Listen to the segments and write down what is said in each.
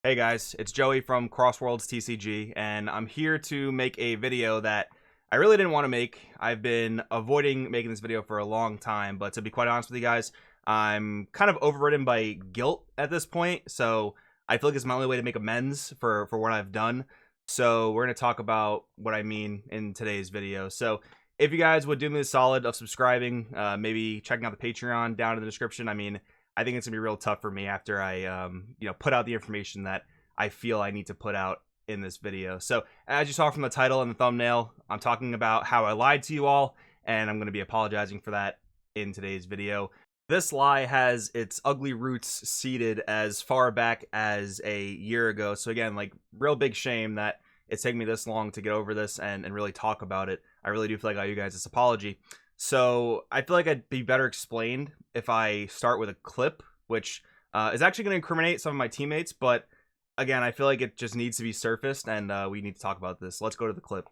Hey guys, it's Joey from Crossworlds TCG, and I'm here to make a video that I really didn't want to make. I've been avoiding making this video for a long time, but to be quite honest with you guys, I'm kind of overridden by guilt at this point, so I feel like it's my only way to make amends for what I've done. So we're going to talk about what I mean in today's video. So if you guys would do me the solid of subscribing, maybe checking out the Patreon down in the description. I think it's gonna be real tough for me after I put out the information that I feel I need to put out in this video. So as you saw from the title and the thumbnail, I'm talking about how I lied to you all, and I'm going to be apologizing for that in today's video. This lie has its ugly roots seated as far back as a year ago. So again, like, real big shame that it's taken me this long to get over this and really talk about it. I really do feel like I owe you guys this apology. So I feel like I'd be better explained if I start with a clip, which is actually going to incriminate some of my teammates. But again, I feel like it just needs to be surfaced, and we need to talk about this. Let's go to the clip.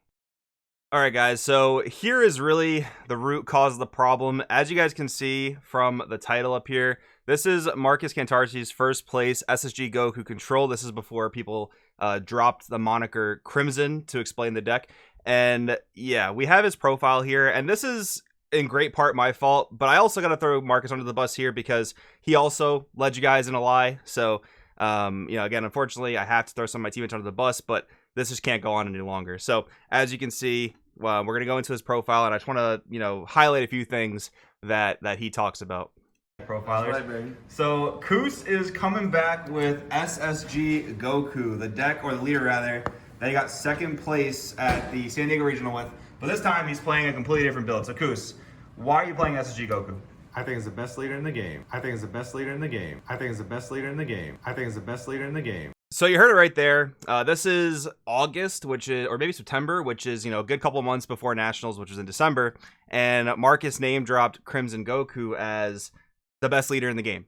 All right, guys. So here is really the root cause of the problem. As you guys can see from the title up here, this is Marcus Cantarsi's first place SSG Goku Control. This is before people dropped the moniker Crimson to explain the deck. And yeah, we have his profile here, and this is in great part my fault, but I also got to throw Marcus under the bus here because he also led you guys in a lie. So, again, unfortunately, I have to throw some of my teammates under the bus, but this just can't go on any longer. So, as you can see, we're going to go into his profile, and I just want to, highlight a few things that he talks about. Profilers. Right, baby. So, Koos is coming back with SSG Goku, the deck, or the leader rather, that he got second place at the San Diego Regional with. But this time he's playing a completely different build. So Koos, why are you playing SSG Goku? I think it's the best leader in the game. I think it's the best leader in the game. I think it's the best leader in the game. I think it's the best leader in the game. So you heard it right there. This is August, or maybe September, which is, a good couple months before Nationals, which was in December. And Marcus name dropped Crimson Goku as the best leader in the game.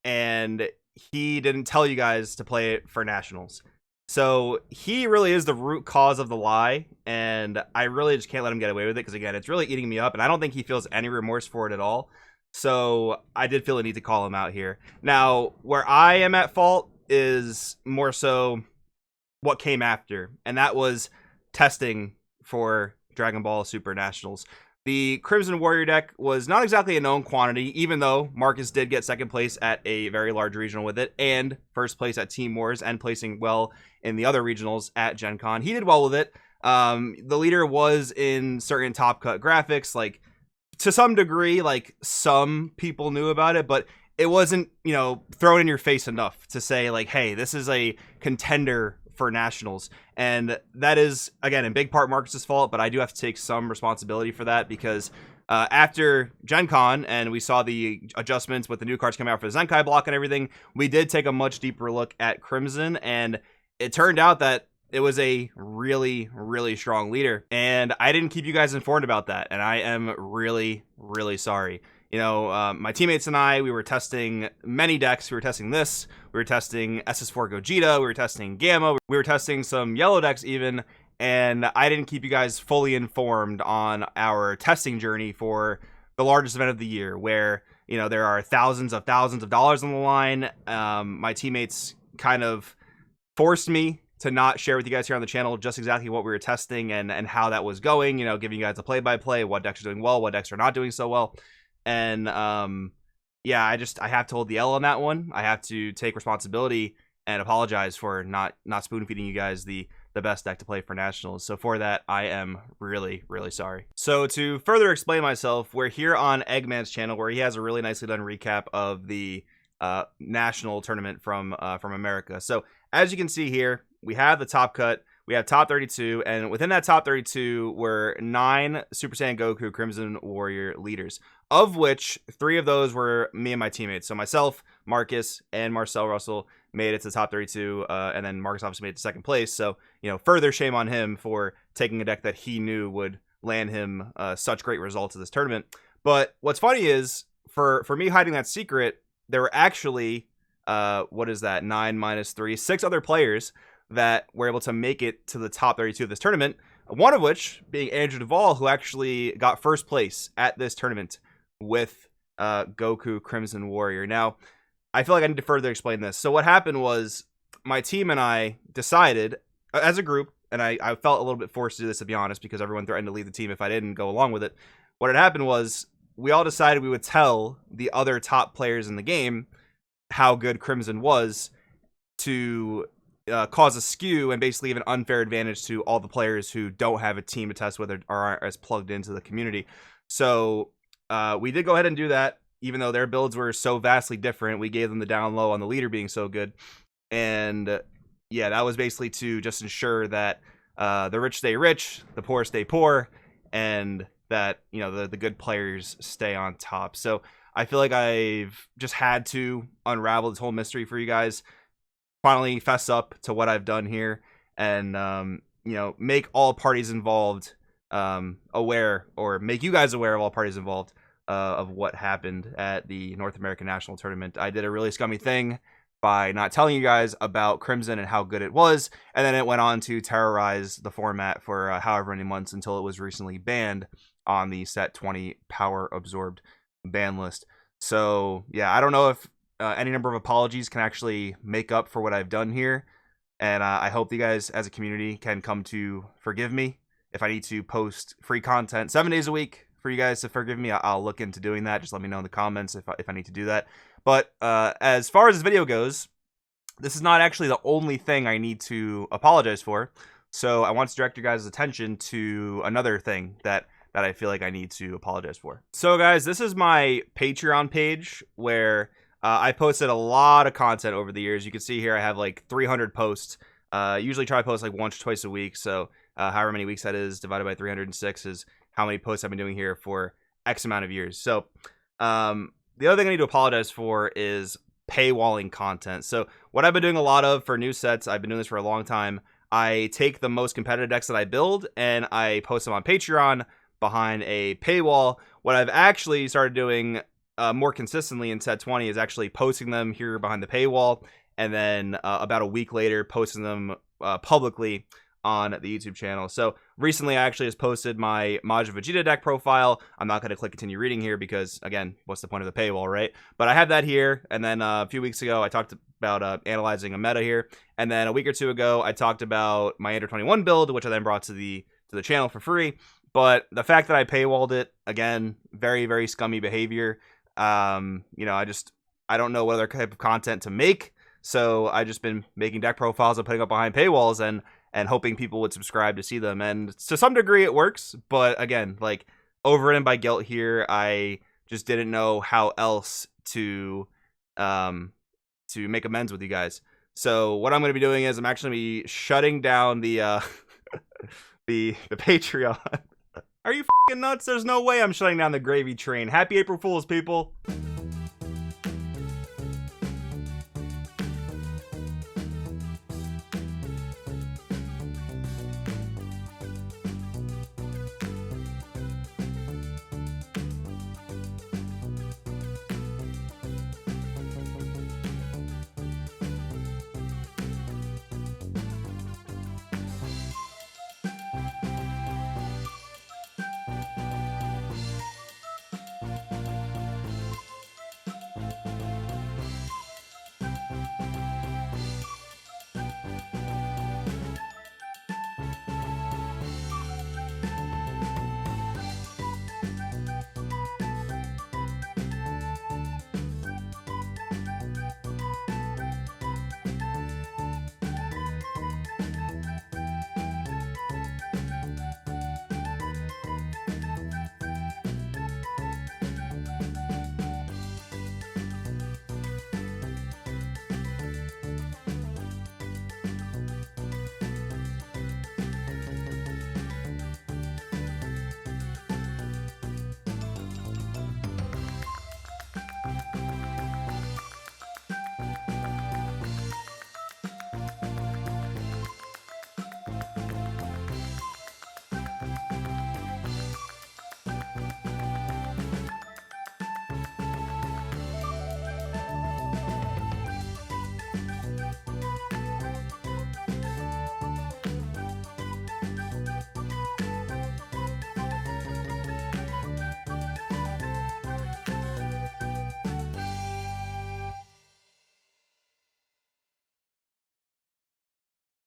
And he didn't tell you guys to play it for Nationals. So he really is the root cause of the lie, and I really just can't let him get away with it because, again, it's really eating me up, and I don't think he feels any remorse for it at all. So I did feel a need to call him out here. Now, where I am at fault is more so what came after, and that was testing for Dragon Ball Super Nationals. The Crimson Warrior deck was not exactly a known quantity, even though Marcus did get second place at a very large regional with it, and first place at Team Wars, and placing well in the other regionals at Gen Con. He did well with it. The leader was in certain top cut graphics, like, to some degree, like, some people knew about it, but it wasn't, thrown in your face enough to say, like, hey, this is a contender for Nationals. And that is, again, in big part Marcus's fault, but I do have to take some responsibility for that because after Gen Con and we saw the adjustments with the new cards coming out for the Zenkai block and everything, we did take a much deeper look at Crimson, and it turned out that it was a really, really strong leader. And I didn't keep you guys informed about that, and I am really, really sorry. My teammates and I, we were testing many decks. We were testing this. We were testing SS4 Gogeta. We were testing Gamma. We were testing some yellow decks even. And I didn't keep you guys fully informed on our testing journey for the largest event of the year, where, there are thousands of dollars on the line. My teammates kind of forced me to not share with you guys here on the channel just exactly what we were testing and how that was going, giving you guys a play-by-play, what decks are doing well, what decks are not doing so well. And I have to hold the L on that one. I have to take responsibility and apologize for not spoon feeding you guys the best deck to play for Nationals. So for that, I am really, really sorry. So to further explain myself, we're here on Eggman's channel, where he has a really nicely done recap of the national tournament from America. So as you can see here, we have the top cut. We have top 32, and within that top 32 were 9 Super Saiyan Goku Crimson Warrior leaders, of which 3 of those were me and my teammates. So myself, Marcus, and Marcel Russell made it to the top 32, and then Marcus obviously made it to second place. So, further shame on him for taking a deck that he knew would land him such great results at this tournament. But what's funny is, for me hiding that secret, there were actually, 9 minus 3, 6 other players that were able to make it to the top 32 of this tournament, one of which being Andrew Duvall, who actually got first place at this tournament with Goku Crimson Warrior. Now, I feel like I need to further explain this. So what happened was my team and I decided as a group, and I felt a little bit forced to do this, to be honest, because everyone threatened to leave the team if I didn't go along with it. What had happened was we all decided we would tell the other top players in the game how good Crimson was to cause a skew and basically give an unfair advantage to all the players who don't have a team to test with or aren't as plugged into the community. So we did go ahead and do that, even though their builds were so vastly different. We gave them the down low on the leader being so good. And yeah, that was basically to just ensure that the rich stay rich, the poor stay poor, and that, you know, the good players stay on top. So I feel like I've just had to unravel this whole mystery for you guys, finally fess up to what I've done here, and you know, make all parties involved aware, or make you guys aware of all parties involved of what happened at the North American National Tournament. I did a really scummy thing by not telling you guys about Crimson and how good it was, and then it went on to terrorize the format for however many months until it was recently banned on the Set 20 power absorbed ban list. So yeah, I don't know if any number of apologies can actually make up for what I've done here, and I hope you guys as a community can come to forgive me. If I need to post free content 7 days a week for you guys to forgive me, I'll look into doing that. Just let me know in the comments if I need to do that. But as far as this video goes, this is not actually the only thing I need to apologize for. So I want to direct your guys' attention to another thing that I feel like I need to apologize for. So guys, this is my Patreon page where I posted a lot of content over the years. You can see here I have like 300 posts. Usually try to post like once or twice a week. So however many weeks that is divided by 306 is how many posts I've been doing here for X amount of years. So the other thing I need to apologize for is paywalling content. So what I've been doing a lot of for new sets, I've been doing this for a long time. I take the most competitive decks that I build and I post them on Patreon behind a paywall. What I've actually started doing more consistently in Set 20 is actually posting them here behind the paywall, and then about a week later posting them publicly on the YouTube channel. So recently I actually just posted my Majin Vegeta deck profile. I'm not going to click continue reading here because, again, what's the point of the paywall, right? But I have that here, and then a few weeks ago I talked about analyzing a meta here, and then a week or two ago I talked about my Under 21 build, which I then brought to the channel for free. But the fact that I paywalled it, again, very, very scummy behavior. You know, I don't know what other type of content to make, so I just been making deck profiles and putting up behind paywalls and hoping people would subscribe to see them. And to some degree it works, but again, like, overridden by guilt here. I just didn't know how else to make amends with you guys. So what I'm going to be doing is I'm actually going to be shutting down the the Patreon. Are you f***ing nuts? There's no way I'm shutting down the gravy train. Happy April Fools, people.